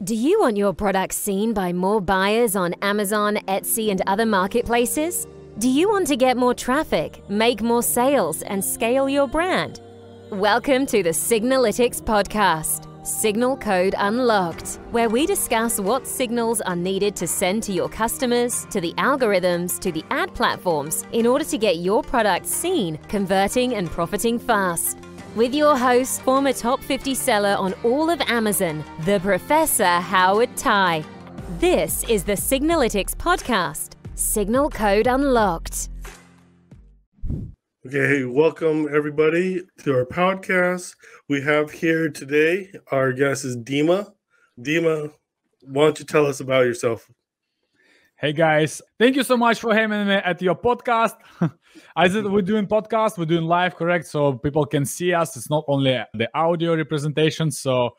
Do you want your products seen by more buyers on Amazon, Etsy, and other marketplaces? Do you want to get more traffic, make more sales, and scale your brand? Welcome to the Signalytics podcast, Signal Code Unlocked, where we discuss what signals are needed to send to your customers, to the algorithms, to the ad platforms, in order to get your product seen, converting, and profiting fast. With your host, former top 50 seller on all of Amazon, the Professor Howard Tai. This is the Signalytics podcast, Signal Code Unlocked. Okay, welcome everybody to our podcast. We have here today, our guest is Dima. Dima, why don't you tell us about yourself? Hey guys, thank you so much for having me at your podcast. I said we're doing podcast, we're doing live, correct? So people can see us. It's not only the audio representation. So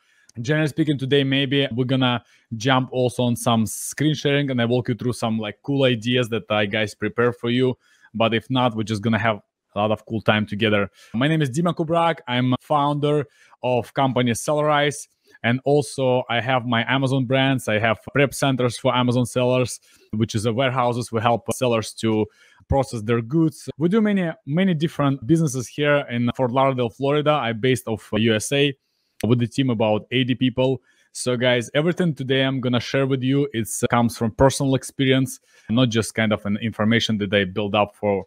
generally speaking, today maybe we're gonna jump also on some screen sharing and I walk you through some like cool ideas that I guys prepare for you. But if not, we're just gonna have a lot of cool time together. My name is Dima Kubrak. I'm founder of company Sellerize. And also I have my Amazon brands. I have prep centers for Amazon sellers, which is a warehouses. We help sellers to process their goods. We do many different businesses here in Fort Lauderdale, Florida. I'm based of USA with the team about 80 people. So guys, everything today I'm going to share with you, it comes from personal experience, not just kind of an information that I build up for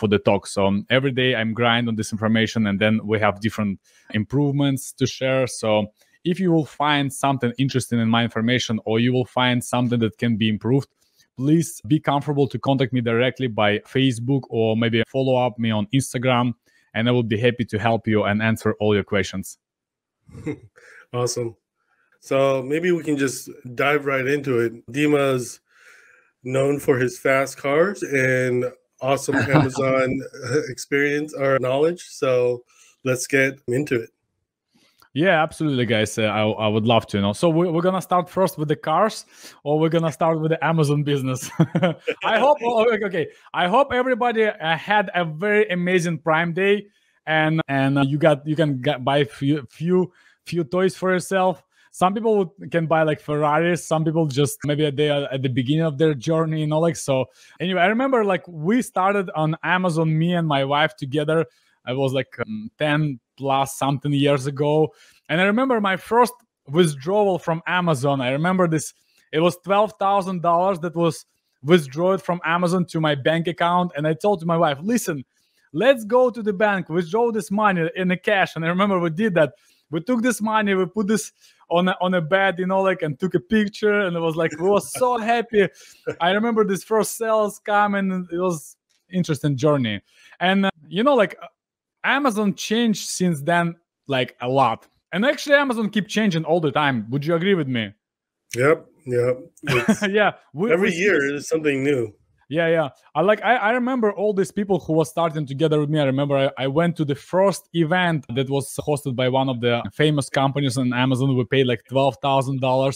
the talk. So every day I'm grind on this information and then we have different improvements to share. So if you will find something interesting in my information or you will find something that can be improved, please be comfortable to contact me directly by Facebook or maybe follow up me on Instagram, and I will be happy to help you and answer all your questions. Awesome. So maybe we can just dive right into it. Dima's known for his fast cars and awesome Amazon experience or knowledge. So let's get into it. Yeah, absolutely, guys. I would love to. So we're going to start first with the cars, or we're going to start with the Amazon business. I hope, I hope everybody had a very amazing Prime Day and you can buy few toys for yourself. Some people can buy like Ferraris. Some people just maybe they are at the beginning of their journey, so anyway, I remember like we started on Amazon, me and my wife together. I was like 10 plus something years ago. And I remember my first withdrawal from Amazon. I remember this, it was $12,000 that was withdrawn from Amazon to my bank account. And I told my wife, listen, let's go to the bank, withdraw this money in the cash. And I remember we did that. We took this money, we put this on a bed, and took a picture. And it was like, we were so happy. I remember this first sales come and it was interesting journey. And, Amazon changed since then, like a lot. And actually, Amazon keep changing all the time. Would you agree with me? Yep. Yeah. Every year there's something new. Yeah. I remember all these people who were starting together with me. I remember I went to the first event that was hosted by one of the famous companies on Amazon. We paid like $12,000.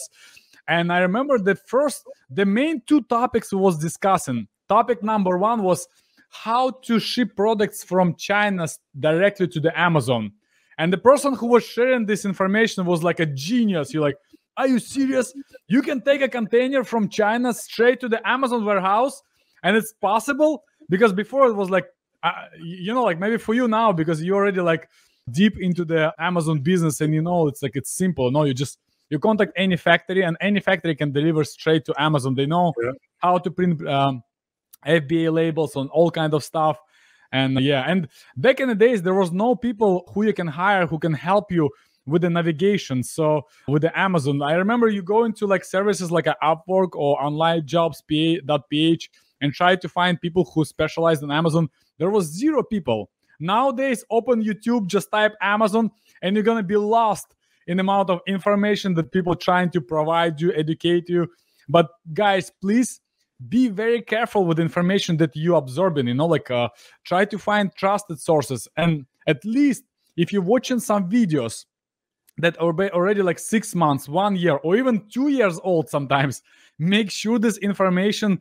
And I remember the main two topics we was discussing. Topic number one was how to ship products from China directly to the Amazon. And the person who was sharing this information was like a genius. You're like, are you serious? You can take a container from China straight to the Amazon warehouse and it's possible? Because before it was like, like maybe for you now, because you're already like deep into the Amazon business and it's like, it's simple. No, you contact any factory and any factory can deliver straight to Amazon. They know how to print FBA labels on all kinds of stuff. And and back in the days, there was no people who you can hire who can help you with the navigation. So with the Amazon, I remember you go into like services like a Upwork or onlinejobs.ph and try to find people who specialize in Amazon. There was zero people. Nowadays, open YouTube, just type Amazon and you're going to be lost in the amount of information that people trying to provide you, educate you. But guys, please be very careful with information that you absorbing, try to find trusted sources. And at least if you're watching some videos that are already like 6 months, 1 year, or even 2 years old sometimes, make sure this information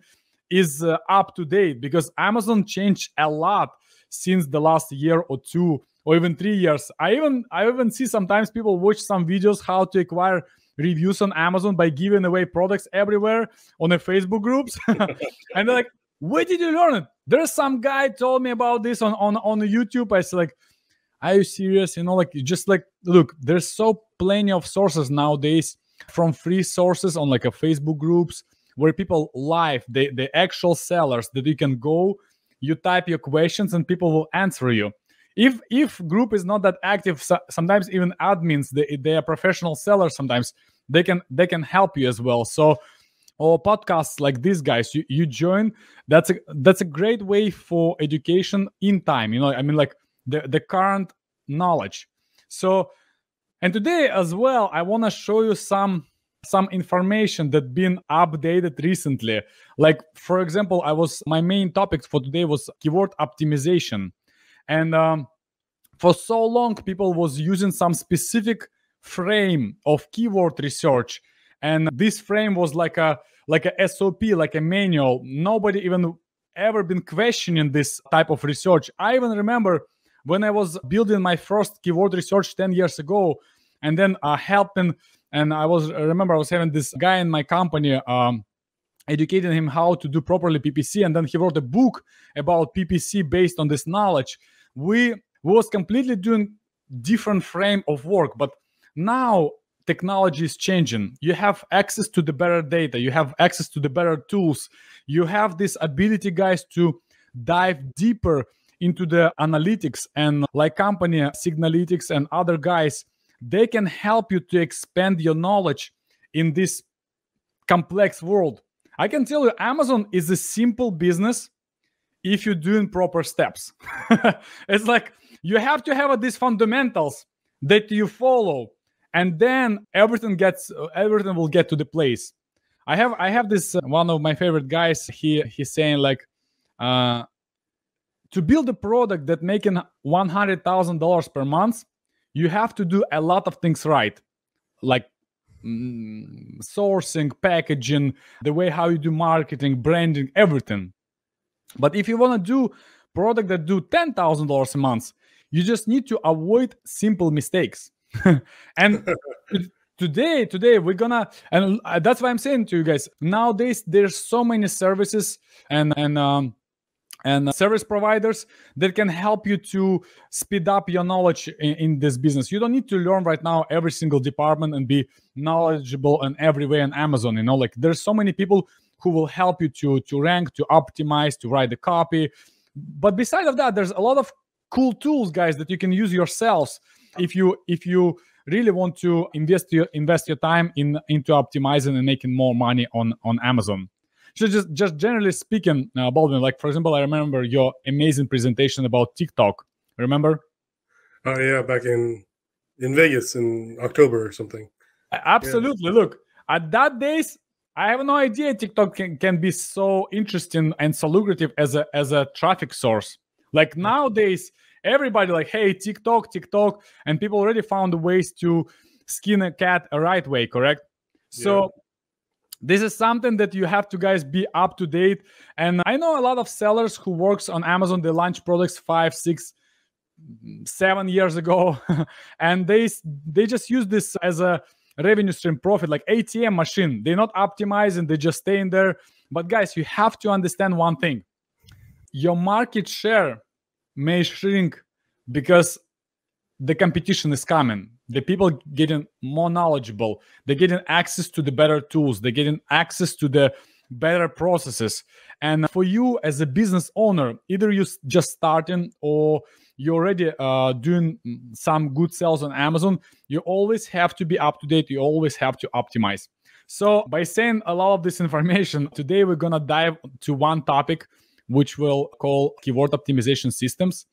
is up to date, because Amazon changed a lot since the last year or two, or even 3 years. I even see sometimes people watch some videos how to acquire reviews on Amazon by giving away products everywhere on the Facebook groups. And they're like, where did you learn it? There's some guy told me about this on YouTube. I said, like, are you serious? Like, just like, look, there's so plenty of sources nowadays, from free sources on like a Facebook groups where people live, the actual sellers that you can go, you type your questions and people will answer you. If group is not that active, sometimes even admins, they are professional sellers, sometimes they can help you as well. So, or podcasts like these guys, you join, that's a great way for education in time, I mean, like the current knowledge. So, and today as well, I want to show you some information that been updated recently. Like, for example, my main topic for today was keyword optimization. And for so long, people was using some specific frame of keyword research. And this frame was like a SOP, like a manual. Nobody even ever been questioning this type of research. I even remember when I was building my first keyword research 10 years ago, and then helping, and I was having this guy in my company, educating him how to do properly PPC, and then he wrote a book about PPC based on this knowledge. We was completely doing different frame of work, but now technology is changing. You have access to the better data, you have access to the better tools, you have this ability, guys, to dive deeper into the analytics, and like company Signalytics and other guys, they can help you to expand your knowledge in this complex world. I can tell you, Amazon is a simple business if you're doing proper steps. It's like you have to have these fundamentals that you follow, and then everything will get to the place. I have this one of my favorite guys. He's saying, like, to build a product that making $100,000 per month, you have to do a lot of things right, like sourcing, packaging, the way how you do marketing, branding, everything. But if you want to do product that do $10,000 a month, you just need to avoid simple mistakes. And today we're gonna, and that's why I'm saying to you guys, nowadays there's so many services and service providers that can help you to speed up your knowledge in this business. You don't need to learn right now every single department and be knowledgeable in every way on Amazon. Like, there's so many people who will help you to rank, to optimize, to write the copy. But besides of that, there's a lot of cool tools, guys, that you can use yourselves if you really want to invest your time into optimizing and making more money on Amazon. So just generally speaking, Baldwin, like, for example, I remember your amazing presentation about TikTok. Remember? Oh yeah, back in Vegas in October or something. Absolutely. Yeah. Look, at that days, I have no idea TikTok can be so interesting and so lucrative as a traffic source. Like, nowadays, everybody like, hey, TikTok, and people already found ways to skin a cat a right way, correct? So. Yeah. This is something that you have to, guys, be up to date. And I know a lot of sellers who works on Amazon. They launch products 5, 6, 7 years ago, and they just use this as a revenue stream profit, like ATM machine. They're not optimizing, they just stay in there. But guys, you have to understand one thing. Your market share may shrink because the competition is coming. The people getting more knowledgeable. They're getting access to the better tools. They're getting access to the better processes. And for you as a business owner, either you're just starting or you're already doing some good sales on Amazon, you always have to be up to date. You always have to optimize. So by saying a lot of this information, today we're going to dive to one topic, which we'll call keyword optimization systems.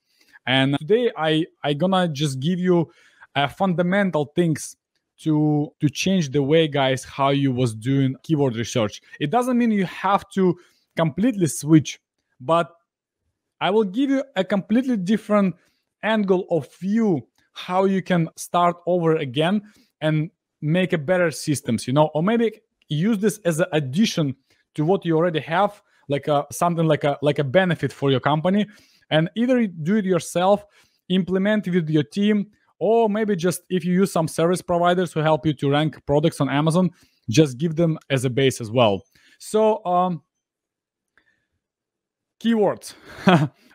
And today I gonna just give you fundamental things to change the way, guys, how you was doing keyword research. It doesn't mean you have to completely switch, but I will give you a completely different angle of view how you can start over again and make a better systems, or maybe use this as an addition to what you already have, like something like a benefit for your company, and either do it yourself, implement it with your team, or maybe just if you use some service providers who help you to rank products on Amazon, just give them as a base as well. So keywords.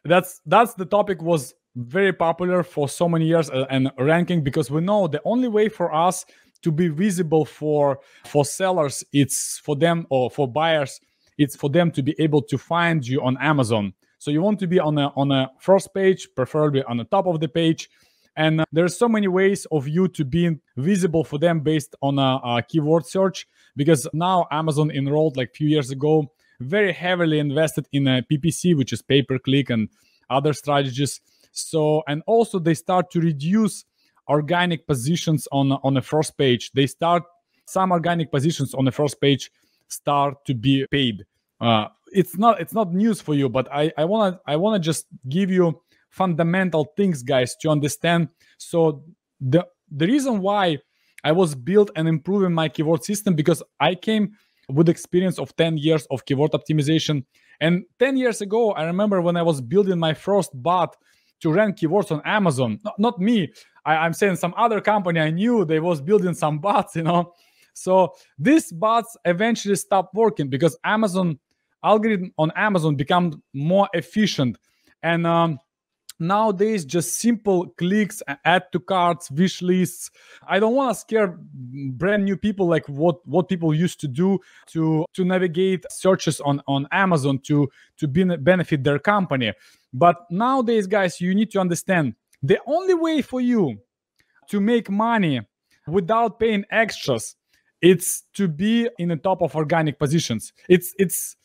that's the topic was very popular for so many years, and ranking, because we know the only way for us to be visible for sellers, it's for them, or for buyers, it's for them to be able to find you on Amazon. So you want to be on a first page, preferably on the top of the page. And there's so many ways of you to be visible for them based on a keyword search, because now Amazon enrolled like a few years ago, very heavily invested in a PPC, which is pay-per-click, and other strategies. So, and also they start to reduce organic positions on the first page. Some organic positions on the first page start to be paid. It's not news for you, but I wanna just give you fundamental things, guys, to understand. So the reason why I was built and improving my keyword system, because I came with experience of 10 years of keyword optimization. And 10 years ago, I remember when I was building my first bot to rank keywords on Amazon. Not me. I'm saying some other company I knew, they was building some bots, So these bots eventually stopped working because Amazon algorithm on Amazon become more efficient. And nowadays, just simple clicks, add to carts, wish lists. I don't want to scare brand new people like what people used to do to navigate searches on Amazon to benefit their company. But nowadays, guys, you need to understand the only way for you to make money without paying extras, it's to be in the top of organic positions. It's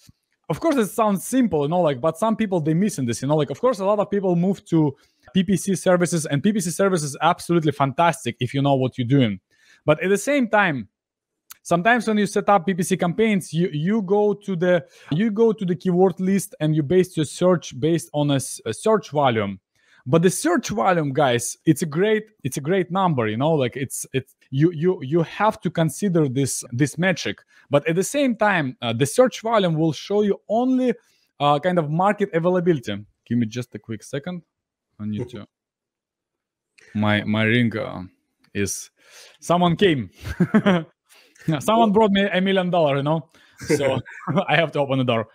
of course it sounds simple, but some people they miss in this, of course a lot of people move to PPC services, and PPC services is absolutely fantastic if you know what you're doing. But at the same time, sometimes when you set up PPC campaigns, you go to the keyword list and you base your search based on a search volume. But the search volume, guys, it's a great number, it's you have to consider this metric. But at the same time, the search volume will show you only kind of market availability. Give me just a quick second. I need to. My ring is. Someone came. Someone brought me $1 million, So I have to open the door.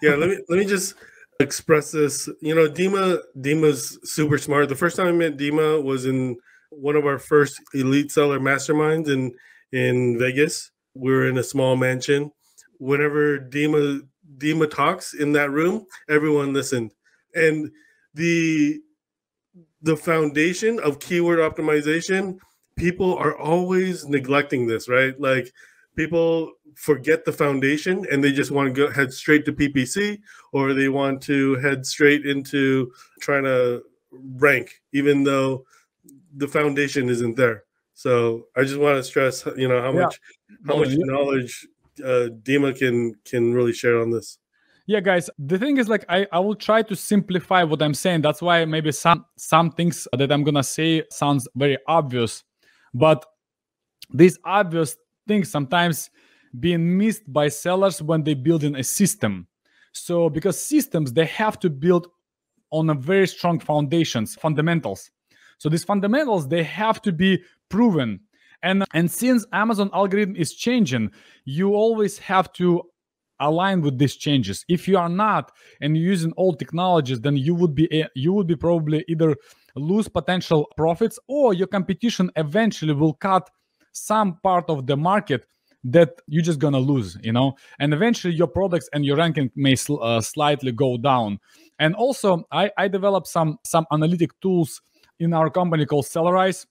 Yeah, let me just express this. Dima's super smart. The first time I met Dima was in one of our first elite seller masterminds in Vegas. We were in a small mansion. Whenever Dima talks in that room, everyone listened. And the foundation of keyword optimization, people are always neglecting this, right? Like people forget the foundation and they just want to head straight to PPC, or they want to head straight into trying to rank, even though the foundation isn't there. So I just want to stress, how much knowledge Dima can really share on this. Yeah, guys, the thing is, I will try to simplify what I'm saying. That's why maybe some things that I'm gonna say sounds very obvious, but these obvious things sometimes being missed by sellers when they build in a system. So because systems, they have to build on a very strong fundamentals. So these fundamentals, they have to be proven. And since Amazon algorithm is changing, you always have to align with these changes. If you are not and you're using old technologies, then you would be probably either lose potential profits, or your competition eventually will cut some part of the market that you're just gonna lose, and eventually your products and your ranking may slightly go down. And also I developed some analytic tools in our company called Sellerize.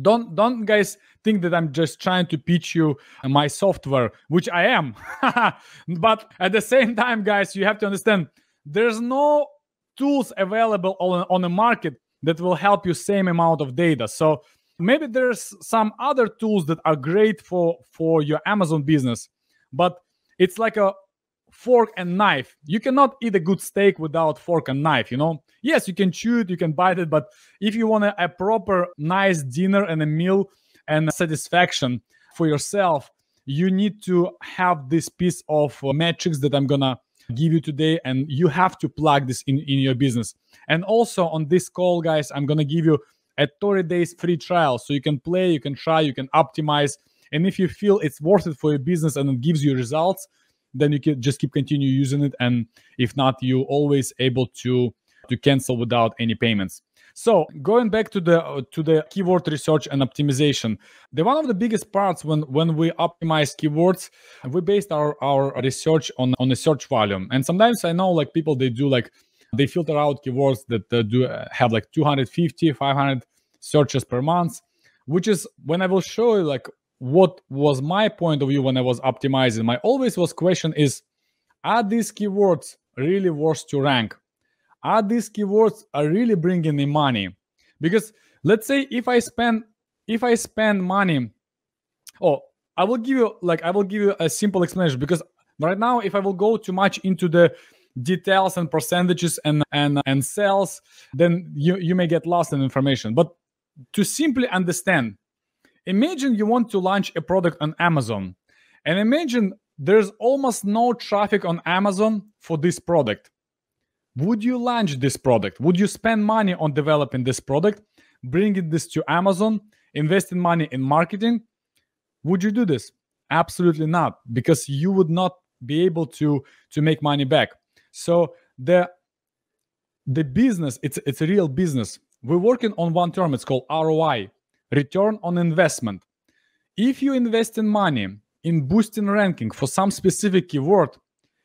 Don't guys think that I'm just trying to pitch you my software, which I am. But at the same time, guys, you have to understand there's no tools available on the market that will help you same amount of data. So maybe there's some other tools that are great for your Amazon business, but it's like a fork and knife. You cannot eat a good steak without fork and knife, Yes, you can chew it, you can bite it, but if you want a proper nice dinner and a meal and satisfaction for yourself, you need to have this piece of metrics that I'm gonna give you today, and you have to plug this in your business. And also on this call, guys, I'm gonna give you a 30 days free trial. So you can play, you can try, you can optimize. And if you feel it's worth it for your business and it gives you results, then you can just continue using it. And if not, you're always able to cancel without any payments. So going back to the keyword research and optimization, one of the biggest parts when we optimize keywords, we based our research on a search volume. And sometimes I know like people, they filter out keywords that do have like 250, 500 searches per month, which is when I will show you like what was my point of view when I was optimizing. My always was question is, are these keywords really worth to rank? Are these keywords are really bringing me money? Because let's say if I spend money, I will give you a simple explanation, because right now if I will go too much into the details and percentages and sales, then you may get lost in information. But to simply understand, imagine you want to launch a product on Amazon, and imagine there's almost no traffic on Amazon for this product. Would you launch this product? Would you spend money on developing this product, bringing this to Amazon, investing money in marketing? Would you do this? Absolutely not, because you would not be able to make money back. So the business, it's a real business. We're working on one term, it's called ROI, return on investment. If you invest in money in boosting ranking for some specific keyword,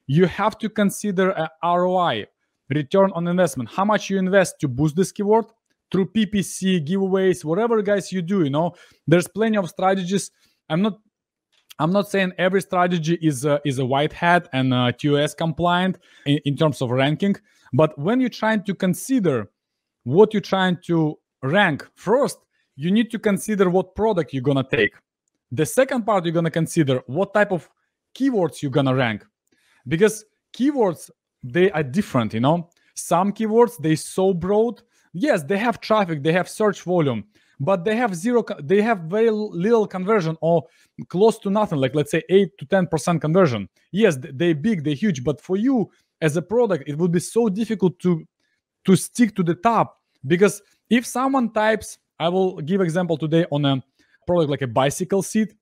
you have to consider a ROI, return on investment. How much you invest to boost this keyword through PPC, giveaways, whatever guys you do, there's plenty of strategies. I'm not saying every strategy is a white hat and TOS compliant in terms of ranking, but when you're trying to consider what you're trying to rank, first, you need to consider what product you're gonna take. The second part, you're gonna consider what type of keywords you're gonna rank, because keywords, they are different, Some keywords, they're so broad. Yes, they have traffic, they have search volume, but they have very little conversion or close to nothing, like let's say 8 to 10% conversion. Yes, they're big, they're huge, but for you as a product, it would be so difficult to stick to the top, because if someone types, I will give example today on a product like a bicycle seat.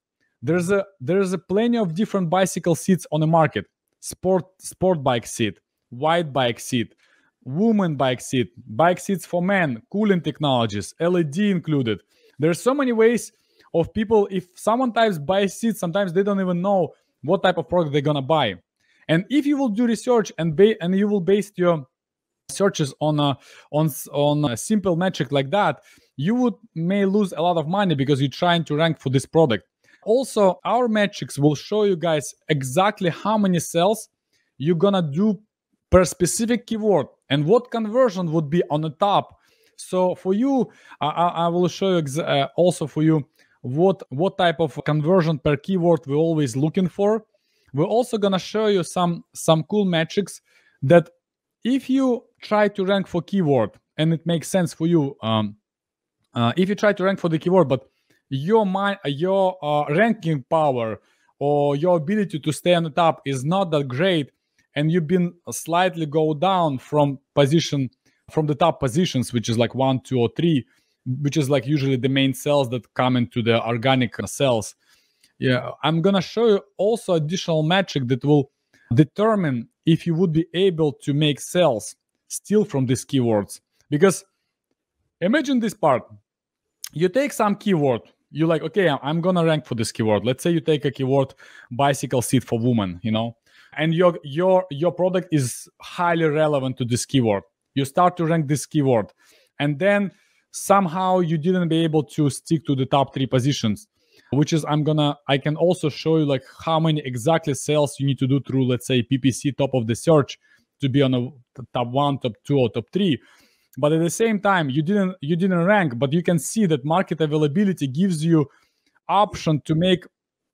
There's a plenty of different bicycle seats on the market. Sport bike seat, wide bike seat, woman bike seats for men, cooling technologies, LED included. There's so many ways of people. If someone types bike seat, sometimes they don't even know what type of product they're gonna buy. And if you will do research and you will base your searches on a simple metric like that, you may lose a lot of money because you're trying to rank for this product. Also, our metrics will show you guys exactly how many sales you're gonna do per specific keyword and what conversion would be on the top. So for you, I will show you also for you what type of conversion per keyword we're always looking for. We're also gonna show you some cool metrics that if you try to rank for keyword and it makes sense for you, if you try to rank for the keyword, but your ranking power or your ability to stay on the top is not that great, and you've been slightly go down from the top positions, which is like 1, 2, or 3, which is like usually the main sales that come into the organic sales. Yeah, I'm gonna show you also additional metric that will determine if you would be able to make sales still from these keywords. Because imagine this part. You take some keyword, you're like, okay, I'm gonna rank for this keyword. Let's say you take a keyword bicycle seat for women, and your product is highly relevant to this keyword. You start to rank this keyword, and then somehow you didn't be able to stick to the top 3 positions, which is I can also show you like how many exactly sales you need to do through, let's say, PPC top of the search to be on a top 1, top 2, or top 3. But at the same time, you didn't rank, but you can see that market availability gives you option to make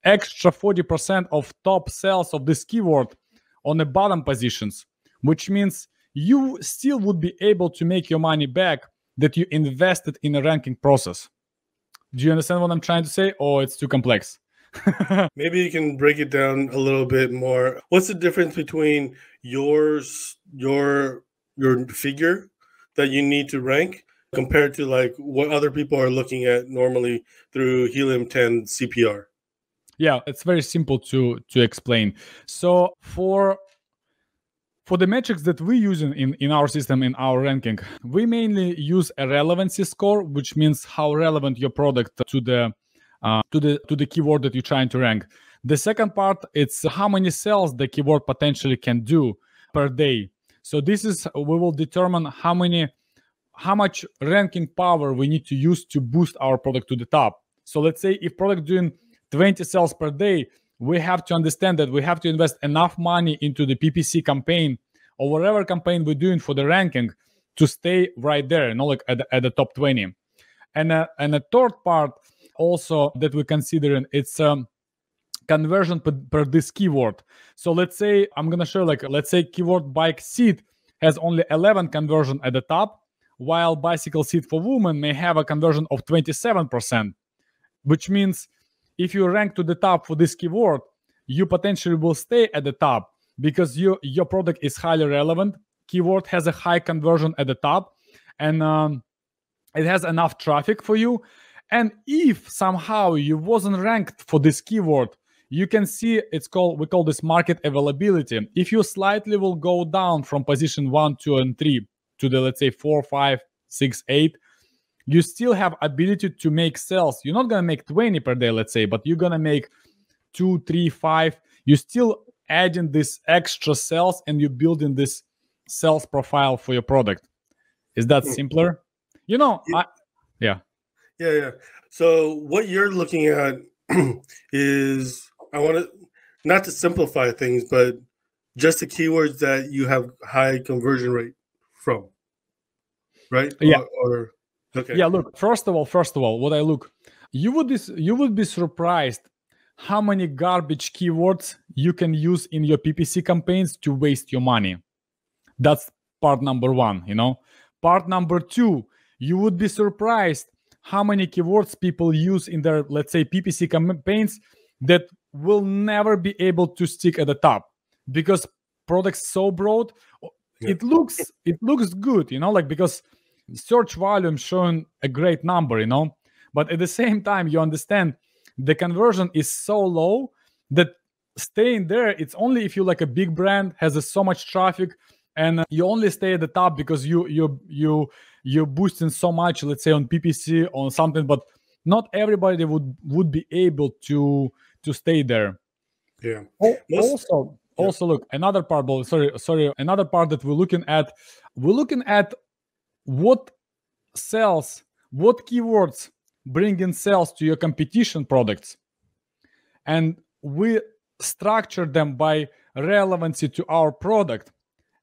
extra 40% of top sales of this keyword on the bottom positions, which means you still would be able to make your money back that you invested in a ranking process. Do you understand what I'm trying to say, or it's too complex? Maybe you can break it down a little bit more. What's the difference between your figure that you need to rank compared to like what other people are looking at normally through Helium-10 CPR? Yeah, it's very simple to explain. So for the metrics that we use in our system, in our ranking, we mainly use a relevancy score, which means how relevant your product to the keyword that you're trying to rank. The second part, it's how many sales the keyword potentially can do per day. So this is, we will determine how much ranking power we need to use to boost our product to the top. So let's say if product doing 20 sales per day, we have to understand that we have to invest enough money into the PPC campaign or whatever campaign we're doing for the ranking to stay right there, like at the top 20. And a third part also that we consider, it's conversion per this keyword. So let's say I'm gonna show, like, let's say keyword bike seat has only 11 conversion at the top, while bicycle seat for women may have a conversion of 27%, which means if you rank to the top for this keyword, you potentially will stay at the top because your product is highly relevant. Keyword has a high conversion at the top, and it has enough traffic for you. And if somehow you wasn't ranked for this keyword, you can see we call this market availability. If you slightly will go down from position 1, 2, and 3 to the, let's say, 4, 5, 6, 8, you still have ability to make sales. You're not going to make 20 per day, let's say, but you're going to make 2, 3, 5. You're still adding this extra sales and you're building this sales profile for your product. Is that simpler? Yeah. So what you're looking at is, I want to, not to simplify things, but just the keywords that you have high conversion rate from, right? Yeah. Okay. Yeah. Look, first of all, what I look, you would be surprised how many garbage keywords you can use in your PPC campaigns to waste your money. That's part number one. Part number two, you would be surprised how many keywords people use in their, let's say, PPC campaigns that will never be able to stick at the top because products so broad. Yeah. It looks good, because search volume showing a great number, but at the same time you understand the conversion is so low that staying there, it's only if you like a big brand has so much traffic and you only stay at the top because you're boosting so much, let's say on PPC on something, but not everybody would be able to stay there. Yeah. Also, look, another part, another part that we're looking at what sells, what keywords bring in sales to your competition products, and we structure them by relevancy to our product,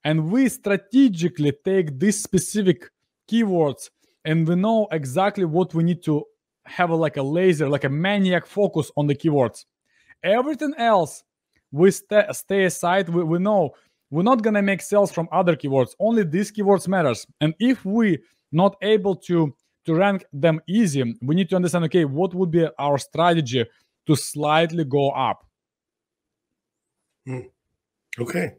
and we strategically take these specific keywords and we know exactly what we need to have like a laser, like a maniac focus on the keywords. Everything else we stay aside. We know we're not gonna make sales from other keywords, only these keywords matters. And if we not able to rank them easy, we need to understand, okay, what would be our strategy to slightly go up. Okay.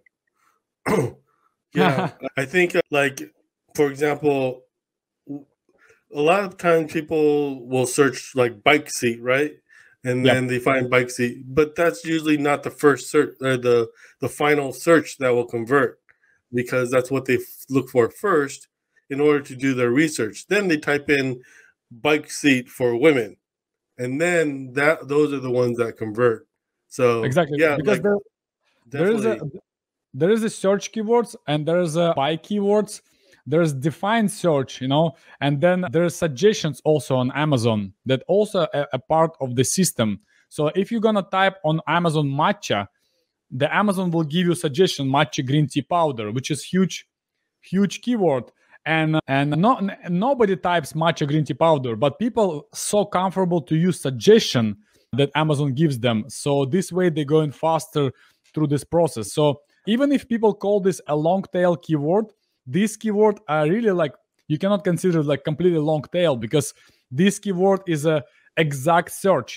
Yeah, I think like, for example, a lot of times people will search like bike seat, right? And then they find bike seat, but that's usually not the first search or the final search that will convert, because that's what they look for first in order to do their research. Then they type in bike seat for women, and then those are the ones that convert. So exactly, yeah, because like, there is a search keywords and there's a buy keywords. There's defined search, and then there's suggestions also on Amazon that also a part of the system. So if you're gonna type on Amazon matcha, the Amazon will give you suggestion matcha green tea powder, which is huge keyword. And nobody types matcha green tea powder, but people so comfortable to use suggestion that Amazon gives them. So this way they're going faster through this process. So even if people call this a long tail keyword, these keywords are really like, you cannot consider like completely long tail, because this keyword is a exact search,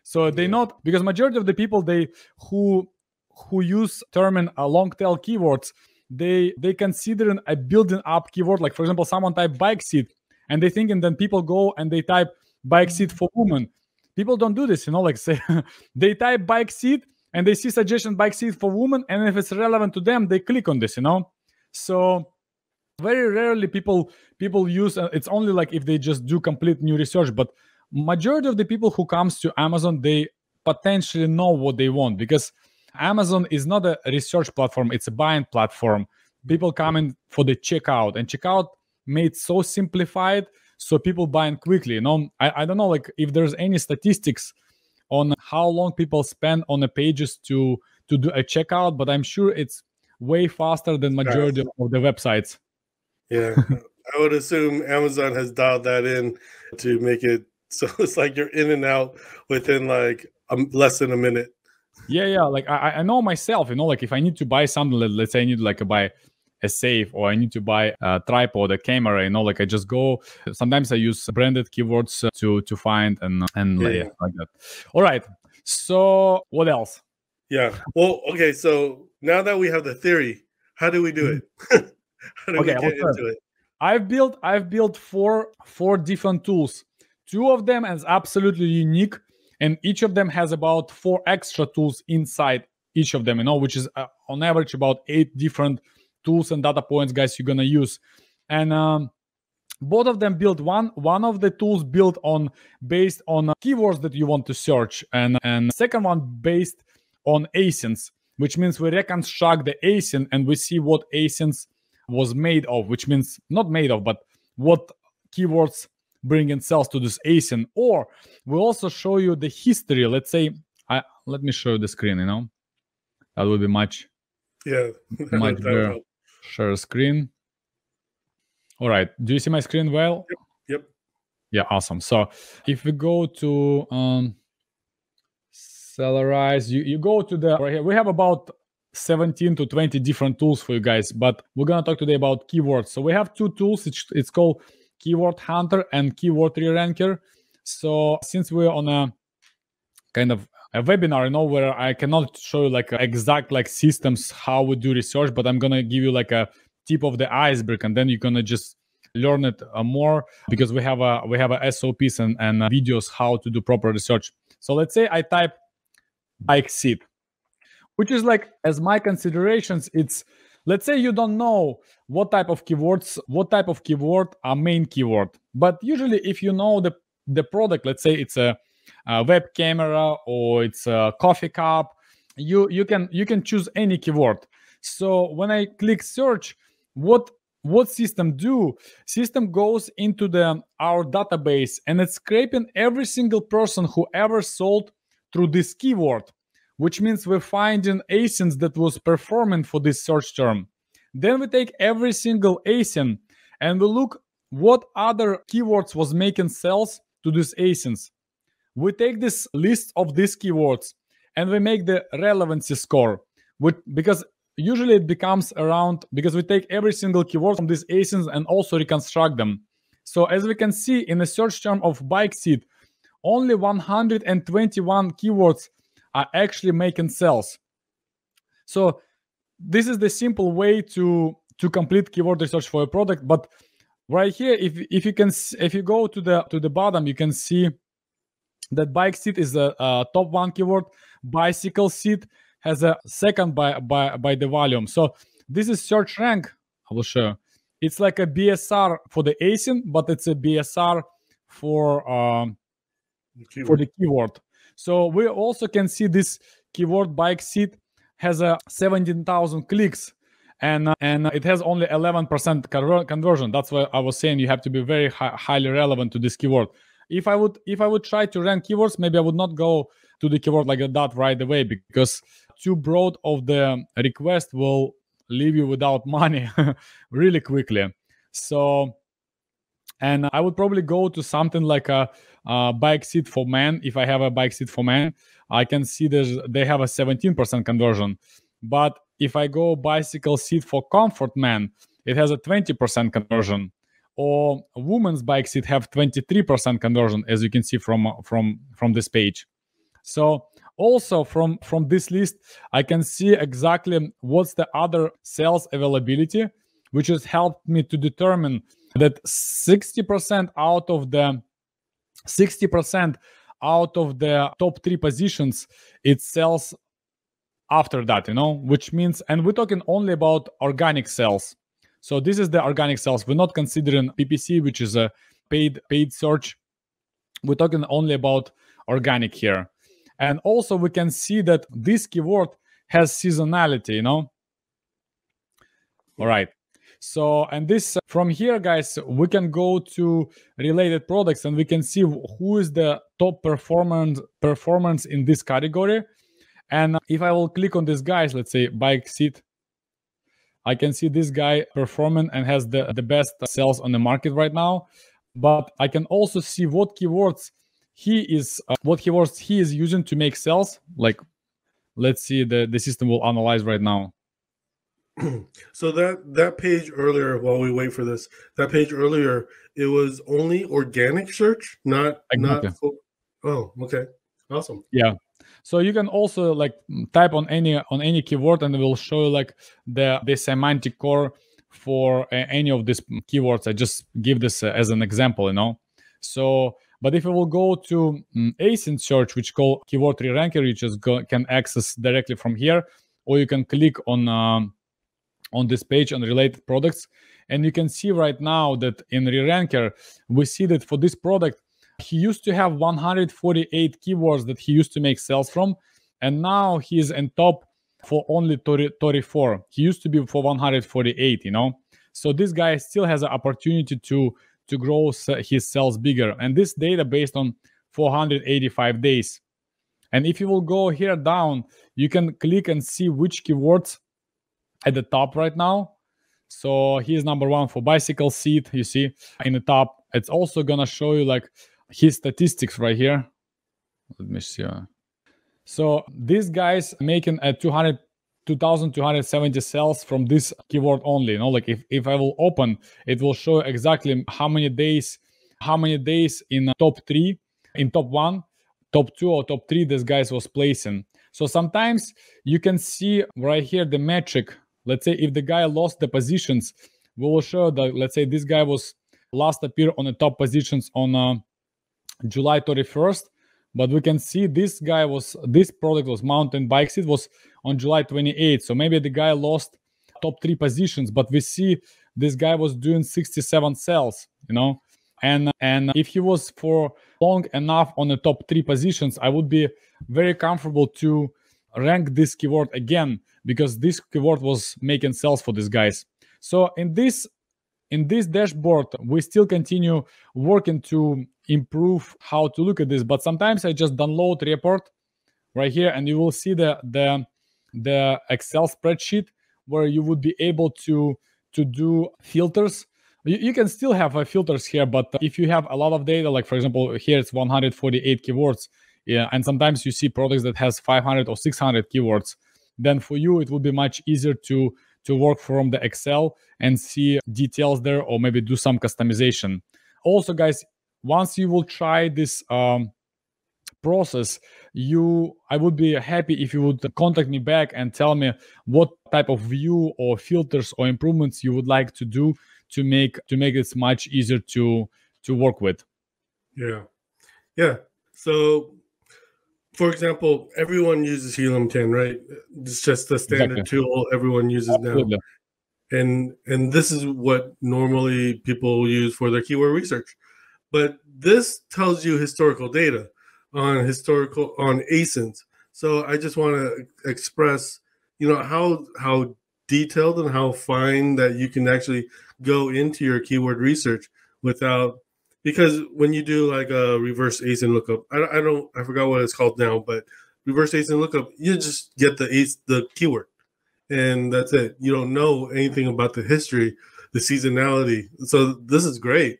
So they not, because majority of the people who use term in long tail keywords, they consider a building up keyword. Like for example, someone type bike seat and they think, and then people go and they type bike seat for women. People don't do this, like say they type bike seat and they see suggestion bike seat for women, and if it's relevant to them, they click on this, So very rarely people use, it's only like if they just do complete new research, but majority of the people who comes to Amazon, they potentially know what they want, because Amazon is not a research platform, it's a buying platform. People come in for the checkout, and checkout made so simplified, so people buying quickly. I don't know like if there's any statistics on how long people spend on the pages to do a checkout, but I'm sure it's way faster than majority of the websites. Yeah, I would assume Amazon has dialed that in to make it so it's like you're in and out within like less than a minute. Yeah. Like I know myself, like if I need to buy something, let's say I need like to buy a safe, or I need to buy a tripod, a camera, like I just go. Sometimes I use branded keywords to find and like that. All right. So what else? Yeah. Well, okay. So now that we have the theory, how do we do it? How do we get into it? I've built four different tools. Two of them is absolutely unique, and each of them has about 4 extra tools inside each of them, which is on average about 8 different tools and data points, guys, you're gonna use. And both of them built one of the tools built based on keywords that you want to search, and second one based on ASINs, which means we reconstruct the ASIN and we see what ASINs was made of, which means not made of, but what keywords bring in sales to this ASIN. Or we also show you the history. Let's say, let me show you the screen, that would be much better. Share screen. All right. Do you see my screen well? Yep. Yeah, awesome. So if we go to Sellerize, you go to the right here. We have about 17 to 20 different tools for you guys, but we're gonna talk today about keywords. So we have 2 tools. It's called Keyword Hunter and Keyword Re-Ranker. So since we're on a kind of a webinar, where I cannot show you like exact like systems how we do research, but I'm gonna give you like a tip of the iceberg, and then you're gonna just learn it more, because we have a SOPs and videos how to do proper research. So let's say I type bike seat, which is like, as my considerations, it's, let's say you don't know what type of keyword are main keyword, but usually if you know the product, let's say it's a web camera or it's a coffee cup, you can choose any keyword. So when I click search, what system do? System goes into our database, and it's scraping every single person who ever sold through this keyword, which means we're finding ASINs that was performing for this search term. Then we take every single ASIN and we look what other keywords was making sales to these ASINs. We take this list of these keywords and we make the relevancy score, because usually it becomes around, because we take every single keyword from these ASINs and also reconstruct them. So as we can see in the search term of bike seat, only 121 keywords are actually making sales. So this is the simple way to complete keyword research for a product. But right here, if you go to the bottom, you can see that bike seat is a top 1 keyword. Bicycle seat has a second by the volume. So this is search rank. I will show. It's like a BSR for the ASIN, but it's a BSR for the keyword. So we also can see this keyword bike seat has a 17,000 clicks, and it has only 11% conversion. That's why I was saying you have to be very highly relevant to this keyword. If I would try to rank keywords, maybe I would not go to the keyword like that right away, because too broad of the request will leave you without money really quickly. So, and I would probably go to something like a bike seat for men. If I have a bike seat for men, I can see they have a 17% conversion. But if I go bicycle seat for comfort man, it has a 20% conversion. Or a woman's bike seat have 23% conversion, as you can see from this page. So also from this list, I can see exactly what's the other sales availability, which has helped me to determine that 60% out of the 60% out of the top 3 positions, it sells after that, which means, and we're talking only about organic sales. So this is the organic sales. We're not considering PPC, which is a paid search. We're talking only about organic here. And also we can see that this keyword has seasonality, All right. So, and this from here, guys, we can go to related products and we can see who is the top performance in this category. And if I will click on this guys, let's say bike seat, I can see this guy performing and has the best sales on the market right now. But I can also see what keywords he is using to make sales. Like, let's see, the system will analyze right now. So that page earlier, while we wait for this, that page earlier, it was only organic search, not Exactly. Oh, okay, awesome. Yeah. So you can also like type on any keyword, and it will show you like the semantic core for any of these keywords. I just give this as an example, So, but if you will go to async search, which called keyword re-ranker, you just can access directly from here, or you can click on this page on related products, and you can see right now that in re-ranker we see that for this product he used to have 148 keywords that he used to make sales from, and now he's in top for only 34. He used to be for 148, So this guy still has an opportunity to grow his sales bigger, and this data based on 485 days. And if you will go here down, you can click and see which keywords at the top right now. So he is number 1 for bicycle seat, you see in the top. It's also gonna show you like his statistics right here. Let me see. So this guy's making a 2,270 sales from this keyword only. Like if I will open, it will show exactly how many days in top 3, in top 1, top 2, or top 3 this guy was placing. So sometimes you can see right here the metric. Let's say if the guy lost the positions, we will show that, let's say this guy was last appear on the top positions on July 31st, but we can see this product was mountain bike seat was on July 28th. So maybe the guy lost top 3 positions, but we see this guy was doing 67 sales, and if he was for long enough on the top 3 positions, I would be very comfortable to rank this keyword again, because this keyword was making sales for these guys. So in this dashboard, we still continue working to improve how to look at this. But sometimes I just download report right here, and you will see the Excel spreadsheet where you would be able to do filters. You can still have filters here, but if you have a lot of data, like for example here it's 148 keywords, and sometimes you see products that has 500 or 600 keywords, then for you it will be much easier to work from the Excel and see details there, or maybe do some customization. Also, guys, once you will try this process, I would be happy if you would contact me back and tell me what type of view or filters or improvements you would like to do to make it much easier to work with. Yeah. So, for example, everyone uses Helium-10, right? It's just the standard tool everyone uses Absolutely. Now. And this is what normally people use for their keyword research. But this tells you historical data on ASINs. So I just want to express, how detailed and how fine that you can actually go into your keyword research because when you do like a reverse ASIN lookup, I forgot what it's called now, but reverse ASIN lookup, you just get the keyword, and that's it. You don't know anything about the history, the seasonality. So this is great.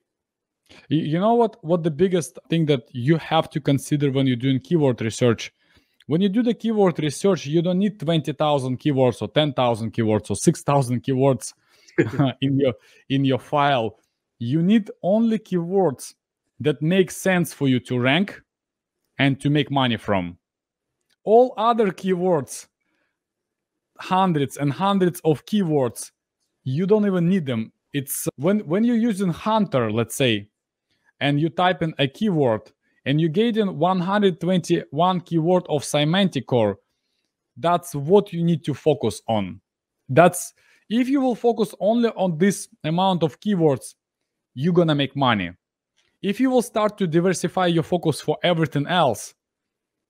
You know what the biggest thing that you have to consider when you're doing keyword research? When you do the keyword research, you don't need 20,000 keywords or 10,000 keywords or 6,000 keywords in your file. You need only keywords that make sense for you to rank and to make money from. All other keywords, hundreds and hundreds of keywords, you don't even need them. it's when you're using Hunter, let's say, and you type in a keyword and you get in 121 keyword of semantic core, that's what you need to focus on. That's if you will focus only on this amount of keywords, you're gonna make money. If you will start to diversify your focus for everything else,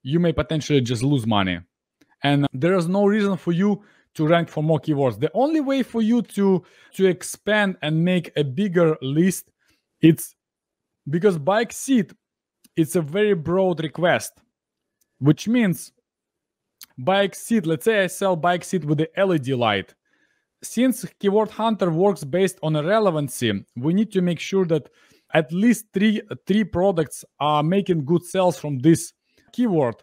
you may potentially just lose money. And there is no reason for you to rank for more keywords. The only way for you to expand and make a bigger list, it's because bike seat, it's a very broad request, which means bike seat, let's say I sell bike seat with the LED light. Since Keyword Hunter works based on a relevancy, we need to make sure that at least three products are making good sales from this keyword.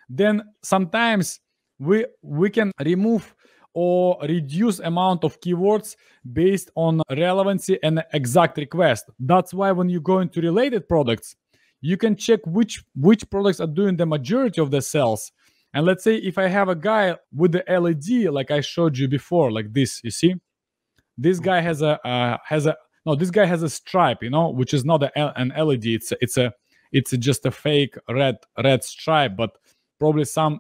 Then sometimes we can remove or reduce amount of keywords based on relevancy and exact request. That's why when you go into related products, you can check which products are doing the majority of the sales. And let's say if I have a guy with the LED, like I showed you before, like this, you see, this guy has this guy has a stripe, you know, which is not an LED. It's just a fake red stripe. But probably some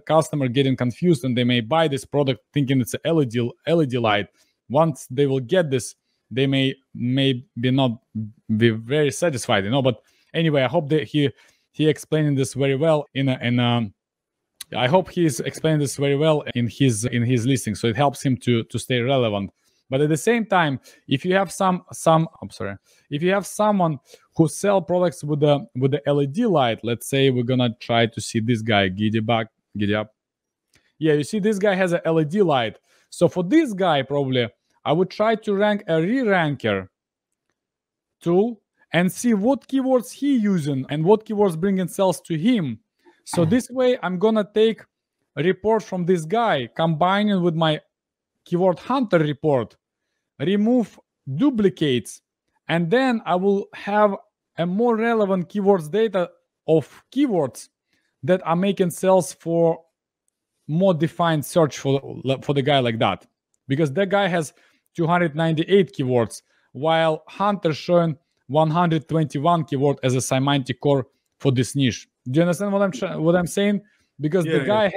customer getting confused and they may buy this product thinking it's a LED light. Once they will get this, they may not be very satisfied, you know. But anyway, I hope that he explaining this very well I hope he's explaining this very well in his listing, so it helps him to stay relevant. But at the same time, if you have if you have someone who sell products with the LED light, let's say we're gonna try to see this guy, giddy up. Yeah, you see this guy has a LED light. So for this guy, probably I would try to rank a re-ranker tool and see what keywords he using and what keywords bringing sales to him. So this way, I'm gonna take a report from this guy, combine it with my Keyword Hunter report, remove duplicates, and then I will have a more relevant keywords data of keywords that are making sales for more defined search for the guy like that. Because that guy has 298 keywords, while Hunter showing 121 keyword as a semantic core for this niche. Do you understand what I'm saying? Because the guy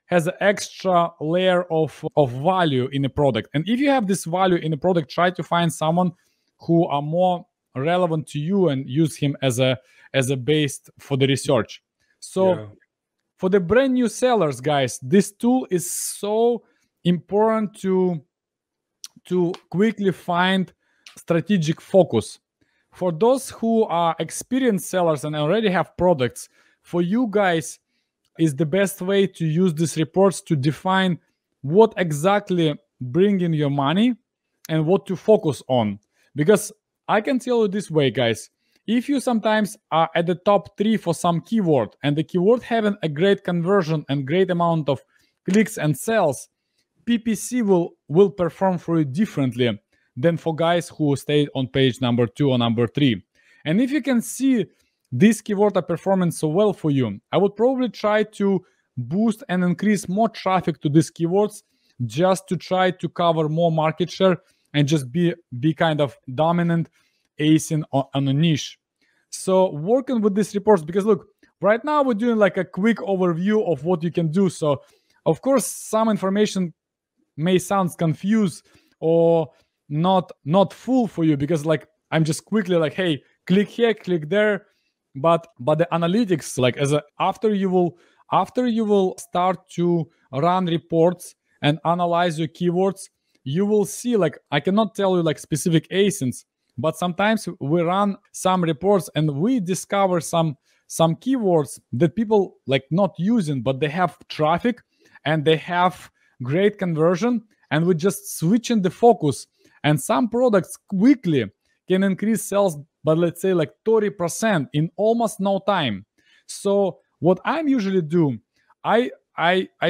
has an extra layer of value in a product. And if you have this value in a product, try to find someone who are more relevant to you and use him as a base for the research. So for the brand new sellers, guys, this tool is so important to quickly find strategic focus. For those who are experienced sellers and already have products, for you guys is the best way to use these reports to define what exactly bring in your money and what to focus on. Because I can tell you this way, guys, if you sometimes are at the top 3 for some keyword and the keyword having a great conversion and great amount of clicks and sales, PPC will perform for you differently than for guys who stayed on page number 2 or number 3. And if you can see this keyword are performing so well for you, I would probably try to boost and increase more traffic to these keywords just to try to cover more market share and just be kind of dominant acing on a niche. So working with these reports, because look, right now we're doing like a quick overview of what you can do. So of course some information may sound confused or not full for you, because like I'm just quickly like, hey, click here, click there, but the analytics, like after you will start to run reports and analyze your keywords, you will see, like, I cannot tell you like specific ASINs, but sometimes we run some reports and we discover some keywords that people like not using, but they have traffic and they have great conversion, and we're just switching the focus. And some products quickly can increase sales, but let's say like 30% in almost no time. So what I'm usually do, I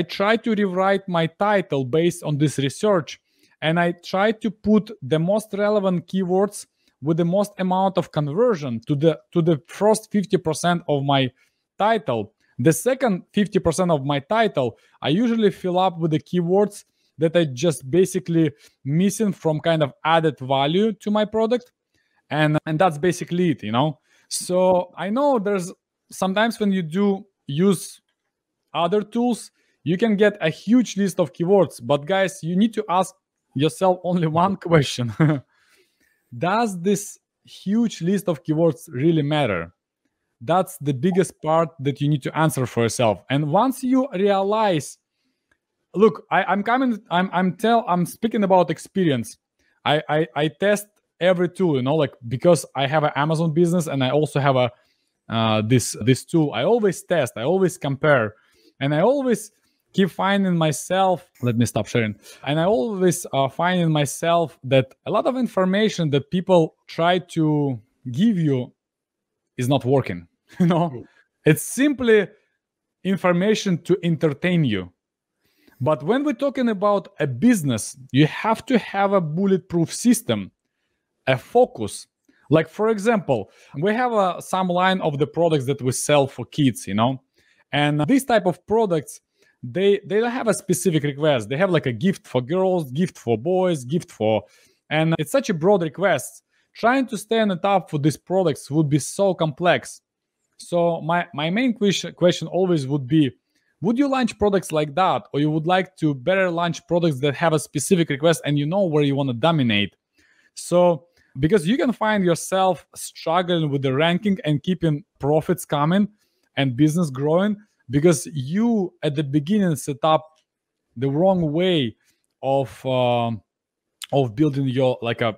try to rewrite my title based on this research, and I try to put the most relevant keywords with the most amount of conversion to the first 50% of my title. The second 50% of my title, I usually fill up with the keywords that I just basically missing from kind of added value to my product. And that's basically it, So I know there's sometimes when you do use other tools, you can get a huge list of keywords. But guys, you need to ask yourself only one question. Does this huge list of keywords really matter? That's the biggest part that you need to answer for yourself. And once you realize, look, I'm speaking about experience. I test every tool, because I have an Amazon business and I also have this tool. I always test, I always compare, and I always keep finding myself, let me stop sharing. And I always finding myself that a lot of information that people try to give you is not working. It's simply information to entertain you. But when we're talking about a business, you have to have a bulletproof system, a focus. Like, for example, we have some line of the products that we sell for kids, and these type of products, they don't have a specific request. They have like a gift for girls, gift for boys, gift for, and it's such a broad request. Trying to stay on the top for these products would be so complex. So my main question always would be, would you launch products like that, or you would like to better launch products that have a specific request and you know where you want to dominate? So because you can find yourself struggling with the ranking and keeping profits coming and business growing because you at the beginning set up the wrong way of building your like a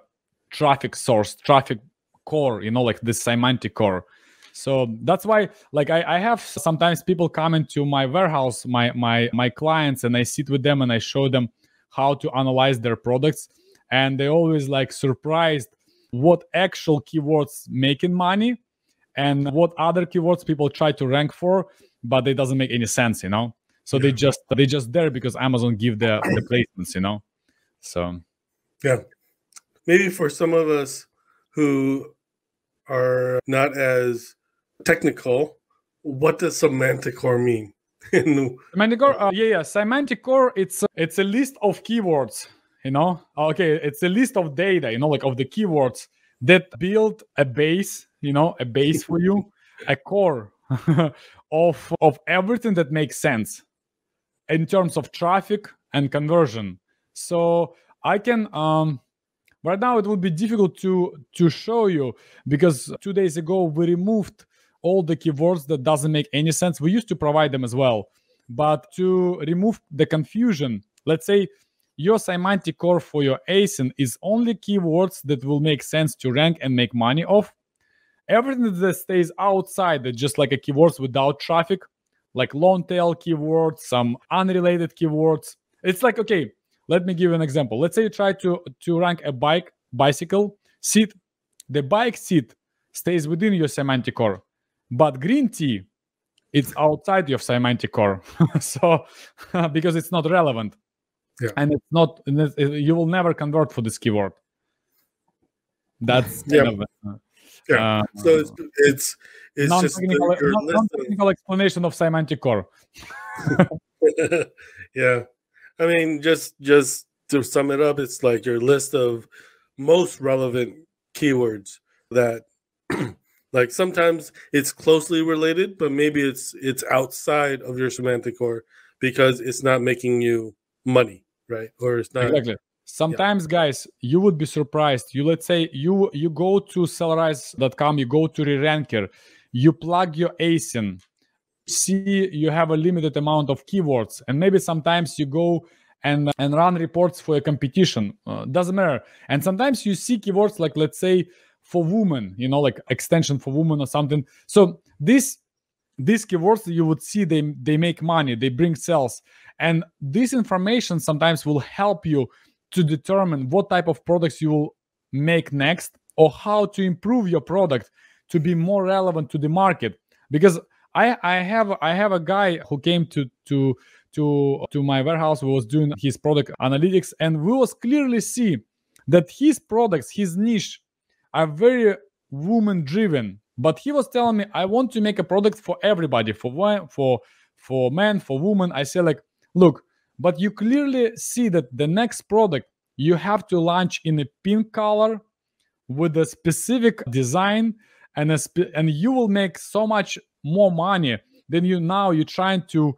traffic source, traffic core, like the semantic core. So that's why, like, I have sometimes people come into my warehouse, my clients, and I sit with them and I show them how to analyze their products, and they always like surprised what actual keywords making money and what other keywords people try to rank for, but it doesn't make any sense, So they just there because Amazon give the placements, So yeah, maybe for some of us who are not as technical, what does semantic core mean? Semantic core, semantic core, it's a list of keywords, Okay, it's a list of data, like of the keywords that build a base, a base for you, a core of everything that makes sense in terms of traffic and conversion. So I can right now it would be difficult to show you because 2 days ago we removed all the keywords that doesn't make any sense. We used to provide them as well, but to remove the confusion, let's say your semantic core for your ASIN is only keywords that will make sense to rank and make money off. Everything that stays outside, that's just like a keywords without traffic, like long tail keywords, some unrelated keywords. It's like, okay, let me give you an example. Let's say you try to rank a bicycle seat. The bike seat stays within your semantic core, but green tea, it's outside your semantic core. So because it's not relevant. Yeah. And it's not, you will never convert for this keyword. That's kind of so it's just non-technical explanation of semantic core. Yeah, I mean, just to sum it up, it's like your list of most relevant keywords that like sometimes it's closely related, but maybe it's outside of your semantic core because it's not making you money, right? Or it's not exactly. Sometimes, guys, you would be surprised. Let's say you go to sellerize.com, you go to re-ranker, you plug your ASIN, see you have a limited amount of keywords, and maybe sometimes you go and run reports for a competition. Doesn't matter. And sometimes you see keywords like, let's say, for women, like extension for women or something. So these keywords you would see they make money, they bring sales, and this information sometimes will help you to determine what type of products you will make next or how to improve your product to be more relevant to the market. Because I have a guy who came to my warehouse who was doing his product analytics, and we was clearly see that his products, his niche, are very woman driven. But he was telling me, I want to make a product for everybody, for men, for women. I say, like, look, but you clearly see that the next product you have to launch in a pink color with a specific design, and and you will make so much more money than you're trying to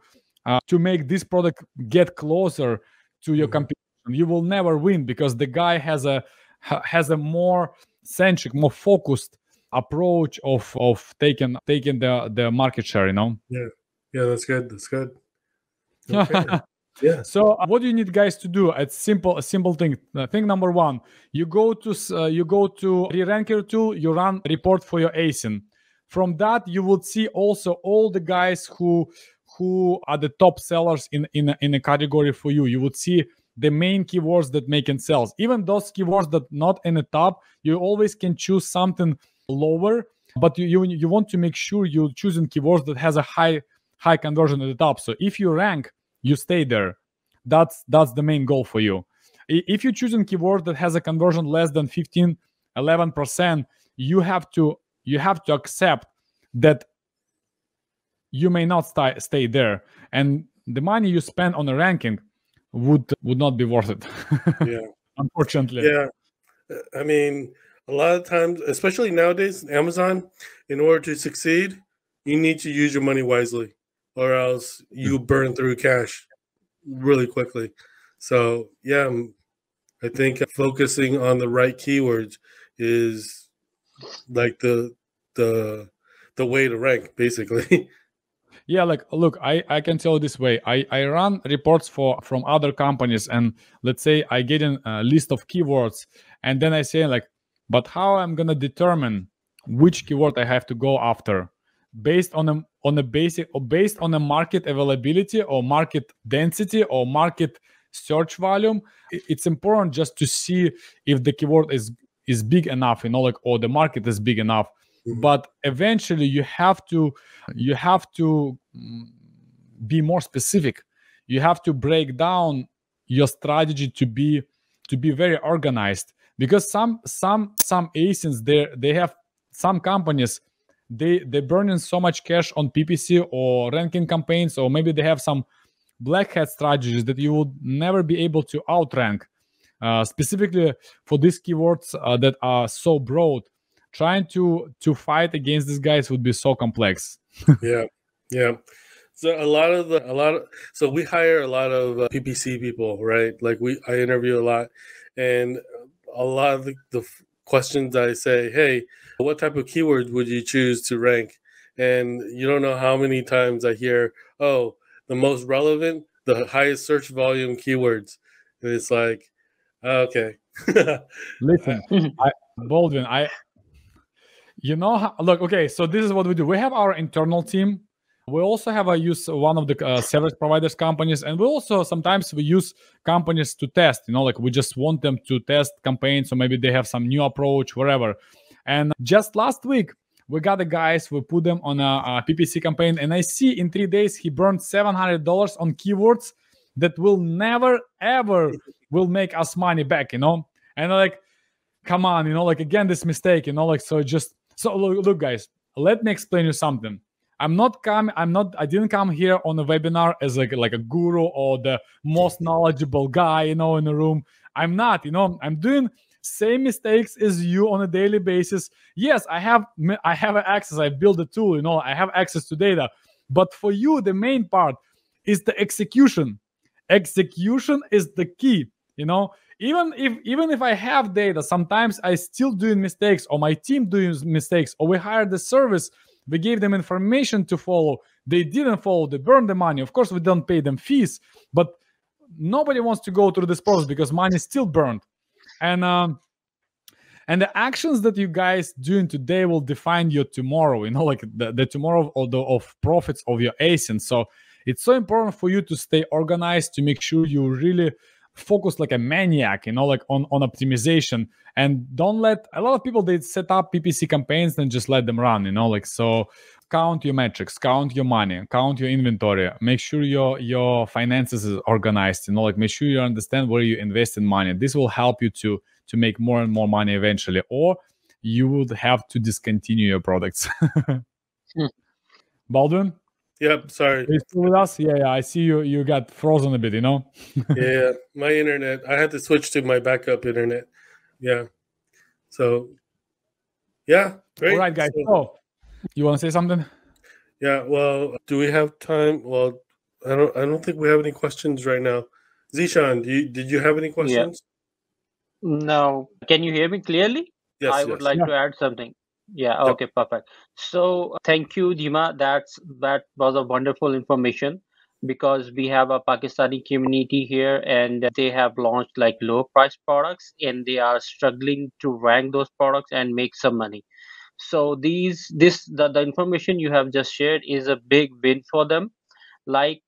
make this product get closer to your competition. You will never win because the guy has a more centric, more focused approach of taking the market share, Yeah, that's good. That's good. Okay. Yeah. So what do you need, guys, to do? It's a simple thing. Thing number one, you go to re-ranker tool, you run report for your ASIN. From that, you would see also all the guys who are the top sellers in a category for you. You would see the main keywords that make sales. Even those keywords that not in the top, you always can choose something lower, but you want to make sure you're choosing keywords that has a high conversion at the top. So if you rank, you stay there. That's the main goal for you. If you're choosing keyword that has a conversion less than 11%, you have to accept that you may not stay there, and the money you spend on a ranking would not be worth it. Yeah. Unfortunately. Yeah. I mean, a lot of times, especially nowadays, Amazon, in order to succeed, you need to use your money wisely, or else you burn through cash really quickly. So yeah, I think focusing on the right keywords is like the way to rank, basically. Yeah, like, look, I can tell you this way. I run reports from other companies, and let's say I get a list of keywords, and then I say like, but how I'm gonna determine which keyword I have to go after based on a basic, or based on a market availability or market density or market search volume. It's important just to see if the keyword is big enough, like, or the market is big enough. But eventually you have to be more specific. You have to break down your strategy to be very organized, because some ASINs, they have some companies, they burn in so much cash on PPC or ranking campaigns, or maybe they have some black hat strategies that you would never be able to outrank. Specifically for these keywords that are so broad, trying to fight against these guys would be so complex. Yeah. So we hire a lot of PPC people, right? Like I interview a lot, and a lot of the questions I say, hey, what type of keywords would you choose to rank? And you don't know how many times I hear, oh, the most relevant, the highest search volume keywords. And it's like, okay. Listen, Baldwin, look, okay, so this is what we do. We have our internal team. We also have use one of the service providers companies, and we also sometimes we use companies to test, like we just want them to test campaigns, or maybe they have some new approach, whatever. And just last week, we got the guys, we put them on a PPC campaign, and I see in 3 days he burned $700 on keywords that will never ever will make us money back, And like, come on, like, again, this mistake, like, so look, guys, let me explain you something. I didn't come here on a webinar as like a guru or the most knowledgeable guy, in the room. I'm not, I'm doing same mistakes as you on a daily basis. Yes, I have access. I built a tool, I have access to data. But for you, the main part is the execution. Execution is the key, Even if I have data, sometimes I still doing mistakes, or my team doing mistakes, or we hired the service, we gave them information to follow, they didn't follow, they burned the money. Of course, we don't pay them fees, but nobody wants to go through this process because money is still burned. And the actions that you guys doing today will define your tomorrow, like the tomorrow of profits of your ASIN. So it's so important for you to stay organized, to make sure you really focus like a maniac, like on optimization, and don't let a lot of people, they set up PPC campaigns and just let them run, like, so count your metrics, count your money, count your inventory, make sure your finances is organized, like, make sure you understand where you invest in money. This will help you to make more and more money eventually, or you would have to discontinue your products. Baldwin? Yep. Sorry. Are you still with us? Yeah, I see you. You got frozen a bit, you know? Yeah, my internet. I had to switch to my backup internet. Yeah. So, yeah, great. All right, guys. So, you want to say something? Yeah. Well, do we have time? Well, I don't think we have any questions right now. Zishan, did you have any questions? No. Can you hear me clearly? Yes. I would like to add something. Yeah, Yep. okay, perfect. So thank you, Dima. That was a wonderful information because we have a Pakistani community here and they have launched like low price products and they are struggling to rank those products and make some money. So the information you have just shared is a big win for them. Like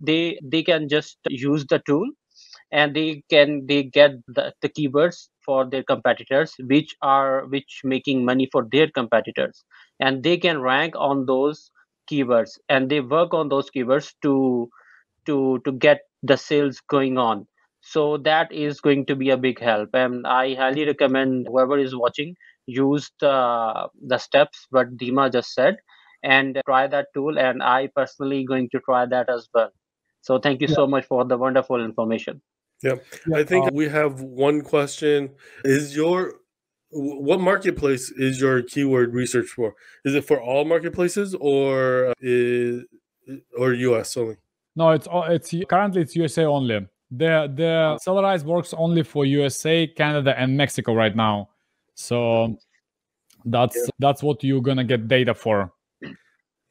they can just use the tool and they get the keywords for their competitors which making money for their competitors, and they can rank on those keywords and they work on those keywords to get the sales going on. So that is going to be a big help, and I highly recommend whoever is watching use the steps what Dima just said and try that tool, and I personally going to try that as well. So thank you so much for the wonderful information. Yeah. I think we have one question. What marketplace is your keyword research for? Is it for all marketplaces or US only? No, it's currently it's USA only. The Sellerize works only for USA, Canada, and Mexico right now. So that's what you're gonna get data for.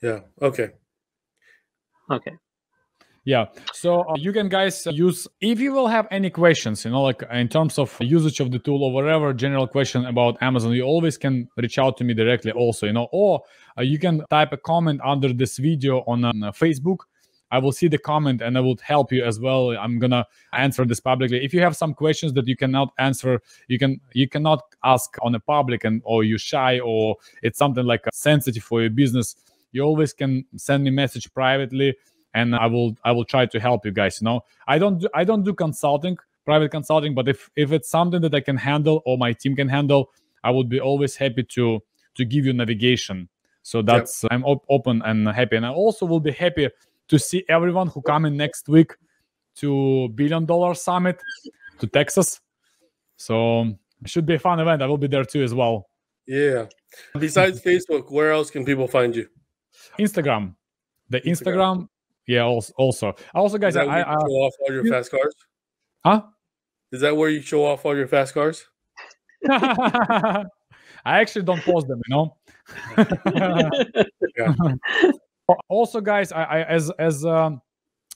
Yeah. Okay. Yeah, so you can guys use, if you will have any questions, like in terms of usage of the tool or whatever general question about Amazon, you always can reach out to me directly also, or you can type a comment under this video on Facebook. I will see the comment and I will help you as well. I'm gonna answer this publicly. If you have some questions that you cannot answer, you cannot ask on a public or you're shy or it's something like sensitive for your business, you always can send me message privately. And I will try to help you guys. I don't do consulting, private consulting, but if it's something that I can handle or my team can handle, I would be always happy to give you navigation. So that's I'm open and happy, and I also will be happy to see everyone who come in next week to $1 Billion Summit to Texas. So it should be a fun event. I will be there too as well. Yeah. Besides Facebook, where else can people find you? Instagram. The Instagram. Yeah, also, guys, I show off all your fast cars. Huh? Is that where you show off all your fast cars? I actually don't post them, Yeah. Also, guys, I as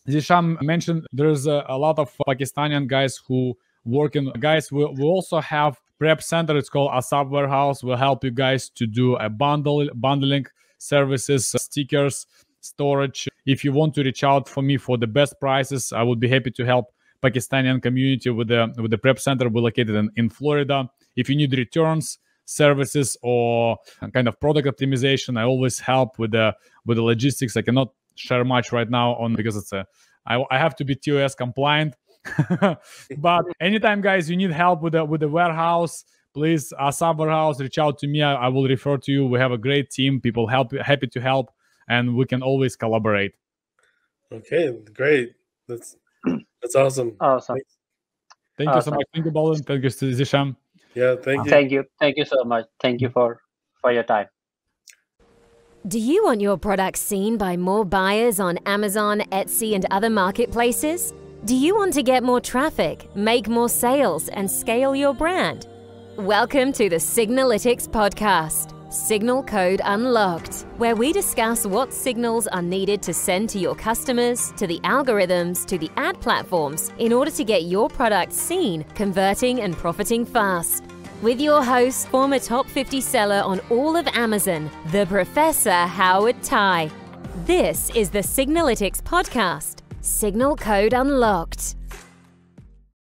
Zisham mentioned, there's a lot of Pakistani guys who work in. Guys, we also have prep center. It's called Asab Warehouse. We'll help you guys to do a bundling services, stickers, storage. If you want to reach out for me for the best prices, I would be happy to help Pakistani community with the prep center. We're located in Florida. If you need returns services or kind of product optimization, I always help with the logistics. I cannot share much right now because it's I have to be TOS compliant. But anytime, guys, you need help with the warehouse, please, Asab Warehouse, reach out to me. I will refer to you. We have a great team. People happy to help. And we can always collaborate. Okay, great. That's awesome. Awesome. Thank you so much. Thank you, Balin. Thank you, Zisham. Yeah, thank you. Thank you so much. Thank you for your time. Do you want your products seen by more buyers on Amazon, Etsy, and other marketplaces? Do you want to get more traffic, make more sales, and scale your brand? Welcome to the Signalytics podcast. Signal Code Unlocked, where we discuss what signals are needed to send to your customers, to the algorithms, to the ad platforms in order to get your product seen, converting and profiting fast. With your host, former top 50 seller on all of Amazon, the Professor Howard Tai. This is the Signalytics podcast, Signal Code Unlocked.